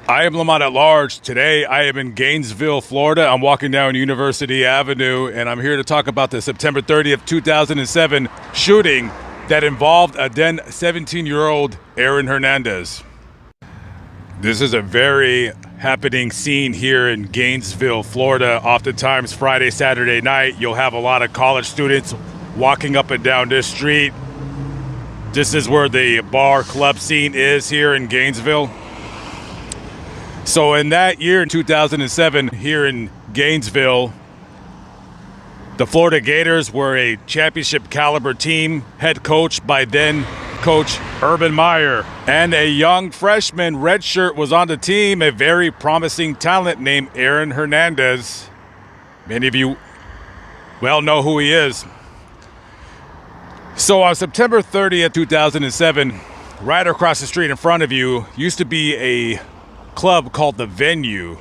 I am Lamont at large. Today I am in Gainesville, Florida. I'm walking down University Avenue, and I'm here to talk about the September 30th, 2007 shooting that involved a then 17-year-old Aaron Hernandez. This is a very happening scene here in Gainesville, Florida. Oftentimes Friday, Saturday night, you'll have a lot of college students walking up and down this street. This is where the bar club scene is here in Gainesville. So in that year, in 2007, here in Gainesville, the Florida Gators were a championship caliber team, head coached by then Coach Urban Meyer. And a young freshman redshirt was on the team, a very promising talent named Aaron Hernandez. Many of you well know who he is. So on September 30th, 2007, right across the street in front of you used to be a club called The Venue.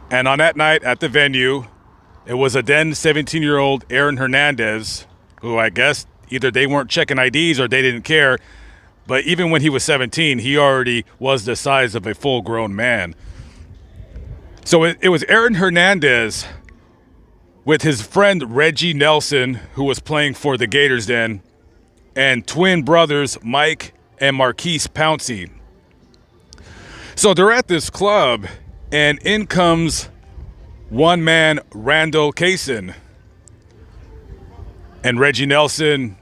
And on that night at the venue, it was a then 17-year-old Aaron Hernandez, who I guess either they weren't checking IDs or they didn't care. But even when he was 17, he already was the size of a full-grown man. So it was Aaron Hernandez with his friend Reggie Nelson, who was playing for the Gators then, and twin brothers Mike and Marquise Pouncey. So they're at this club, and in comes one man, Randall Kaysen. And Reggie Nelson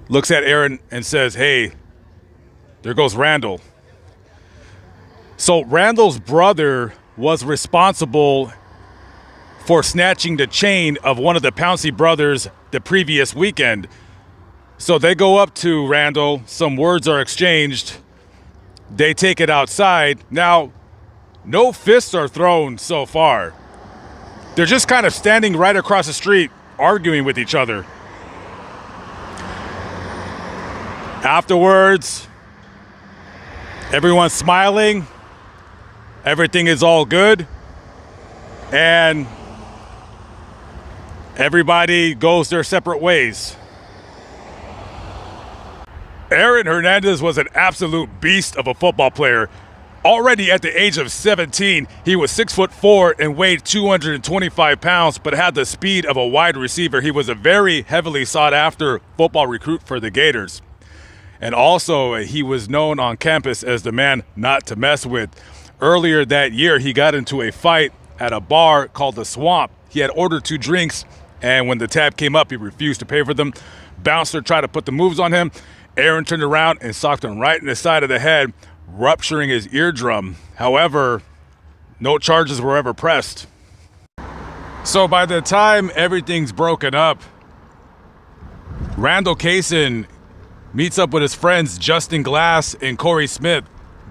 looks at Aaron and says, "Hey, there goes Randall." So Randall's brother was responsible for snatching the chain of one of the Pouncey brothers the previous weekend. So they go up to Randall, some words are exchanged, they take it outside. Now, no fists are thrown so far. They're just kind of standing right across the street, arguing with each other. Afterwards, everyone's smiling. Everything is all good. And everybody goes their separate ways. Aaron Hernandez was an absolute beast of a football player. Already at the age of 17, he was 6'4" and weighed 225 pounds, but had the speed of a wide receiver. He was a very heavily sought after football recruit for the Gators. And also, he was known on campus as the man not to mess with. Earlier that year, he got into a fight at a bar called The Swamp. He had ordered 2 drinks, and when the tab came up, he refused to pay for them. Bouncer tried to put the moves on him. Aaron turned around and socked him right in the side of the head, rupturing his eardrum. However, no charges were ever pressed. So by the time everything's broken up, Randall Kaysen meets up with his friends Justin Glass and Corey Smith.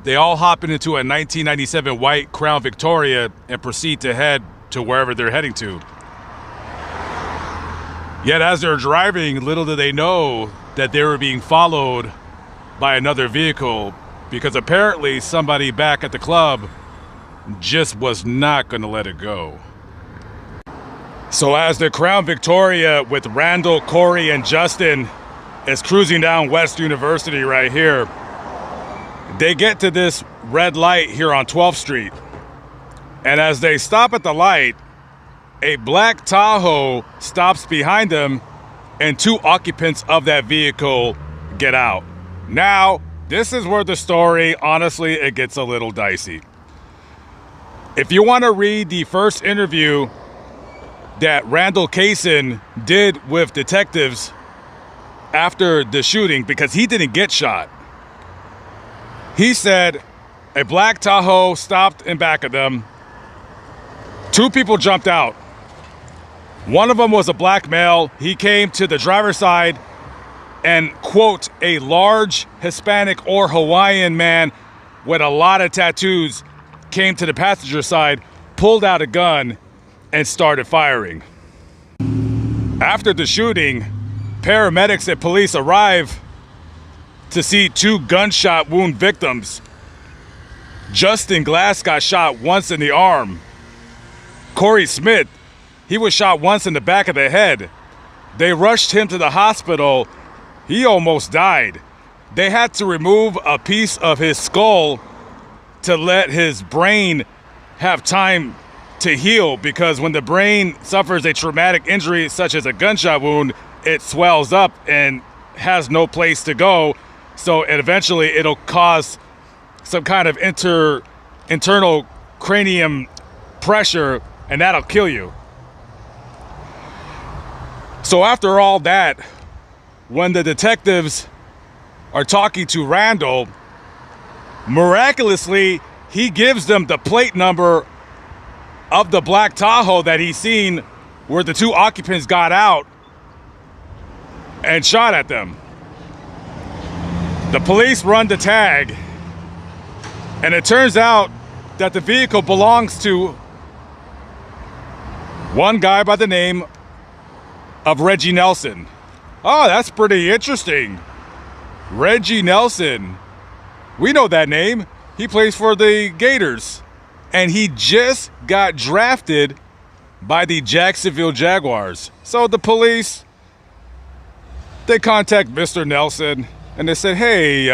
They all hop into a 1997 white Crown Victoria and proceed to head to wherever they're heading to. Yet as they're driving, little do they know that they were being followed by another vehicle, because apparently somebody back at the club just was not going to let it go. So as the Crown Victoria with Randall, Corey, and Justin is cruising down West University right here, they get to this red light here on 12th Street. And as they stop at the light, a black Tahoe stops behind them, and 2 occupants of that vehicle get out. Now, this is where the story, honestly, it gets a little dicey. If you want to read the first interview that Randall Kaysen did with detectives after the shooting, because he didn't get shot, he said a black Tahoe stopped in back of them. 2 people jumped out. One of them was a black male. He came to the driver's side and, quote, a large Hispanic or Hawaiian man with a lot of tattoos came to the passenger side, pulled out a gun, and started firing. After the shooting, paramedics and police arrive to see 2 gunshot wound victims. Justin Glass got shot once in the arm. Corey Smith, he was shot once in the back of the head. They rushed him to the hospital. He almost died. They had to remove a piece of his skull to let his brain have time to heal, because when the brain suffers a traumatic injury such as a gunshot wound, it swells up and has no place to go. So eventually it'll cause some kind of internal cranium pressure, and that'll kill you. So after all that, when the detectives are talking to Randall, miraculously, he gives them the plate number of the black Tahoe that he's seen where the two occupants got out and shot at them. The police run the tag, and it turns out that the vehicle belongs to one guy by the name of Reggie Nelson. Oh, that's pretty interesting. Reggie Nelson. We know that name. He plays for the Gators. And he just got drafted by the Jacksonville Jaguars. So the police, they contact Mr. Nelson and they said, hey,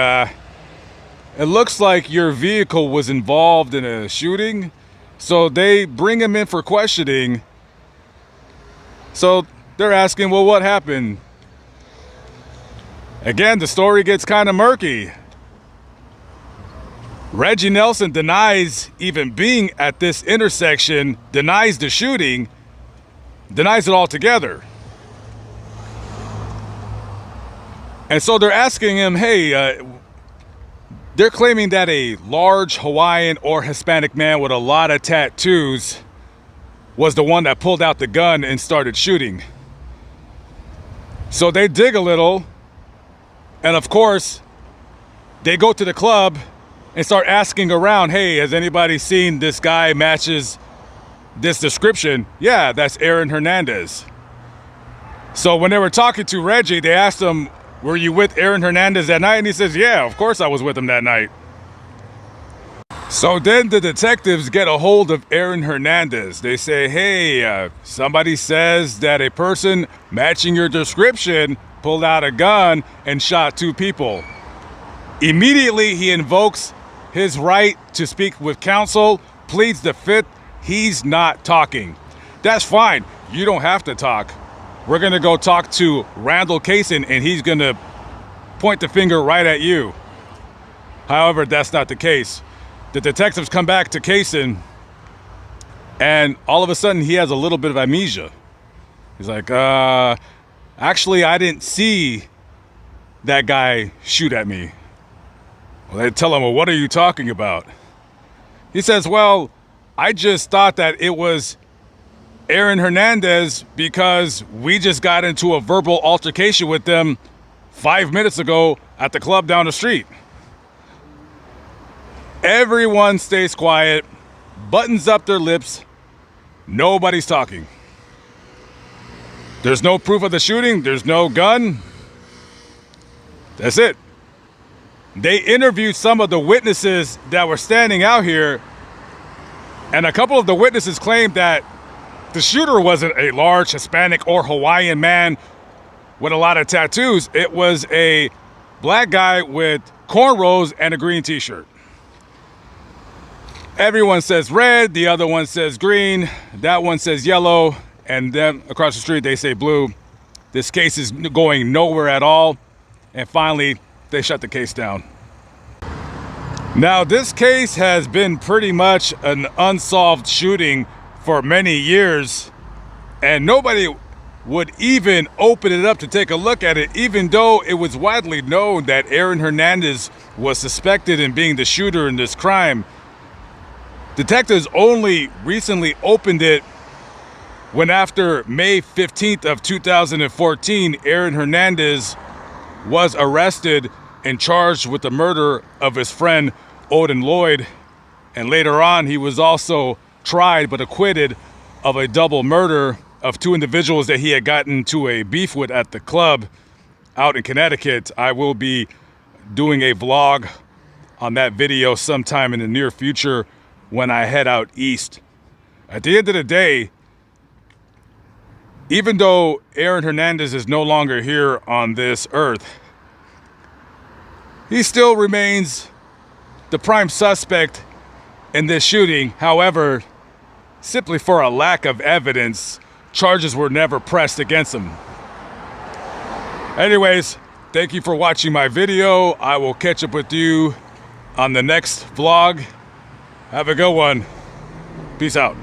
it looks like your vehicle was involved in a shooting. So they bring him in for questioning. So they're asking, well, what happened? Again, the story gets kind of murky. Reggie Nelson denies even being at this intersection, denies the shooting, denies it altogether. And so they're asking him, hey, they're claiming that a large Hawaiian or Hispanic man with a lot of tattoos was the one that pulled out the gun and started shooting. So they dig a little, and of course, they go to the club and start asking around, hey, has anybody seen this guy matches this description? Yeah, that's Aaron Hernandez. So when they were talking to Reggie, they asked him, were you with Aaron Hernandez that night? And he says, yeah, of course I was with him that night. So then the detectives get a hold of Aaron Hernandez. They say, hey, somebody says that a person matching your description pulled out a gun and shot two people. Immediately, he invokes his right to speak with counsel, pleads the fifth. He's not talking. That's fine. You don't have to talk. We're going to go talk to Randall Kaysen, and he's going to point the finger right at you. However, that's not the case. The detectives come back to Kaysen, and all of a sudden, he has a little bit of amnesia. He's like, actually, I didn't see that guy shoot at me. Well, they tell him, well, what are you talking about? He says, well, I just thought that it was Aaron Hernandez because we just got into a verbal altercation with them 5 minutes ago at the club down the street. Everyone stays quiet, buttons up their lips. Nobody's talking. There's no proof of the shooting. There's no gun. That's it. They interviewed some of the witnesses that were standing out here, and a couple of the witnesses claimed that the shooter wasn't a large Hispanic or Hawaiian man with a lot of tattoos. It was a black guy with cornrows and a green t-shirt. Everyone says red, the other one says green, that one says yellow, and then across the street they say blue. This case is going nowhere at all, and finally they shut the case down. Now, this case has been pretty much an unsolved shooting for many years, and nobody would even open it up to take a look at it, even though it was widely known that Aaron Hernandez was suspected in being the shooter in this crime. Detectives only recently opened it when, after May 15th of 2014, Aaron Hernandez was arrested and charged with the murder of his friend Odin Lloyd, and later on he was also tried but acquitted of a double murder of two individuals that he had gotten into a beef with at the club out in Connecticut. I will be doing a vlog on that video sometime in the near future when I head out east. At the end of the day, even though Aaron Hernandez is no longer here on this earth, he still remains the prime suspect in this shooting. However, simply for a lack of evidence, charges were never pressed against him. Anyways, thank you for watching my video. I will catch up with you on the next vlog. Have a good one. Peace out.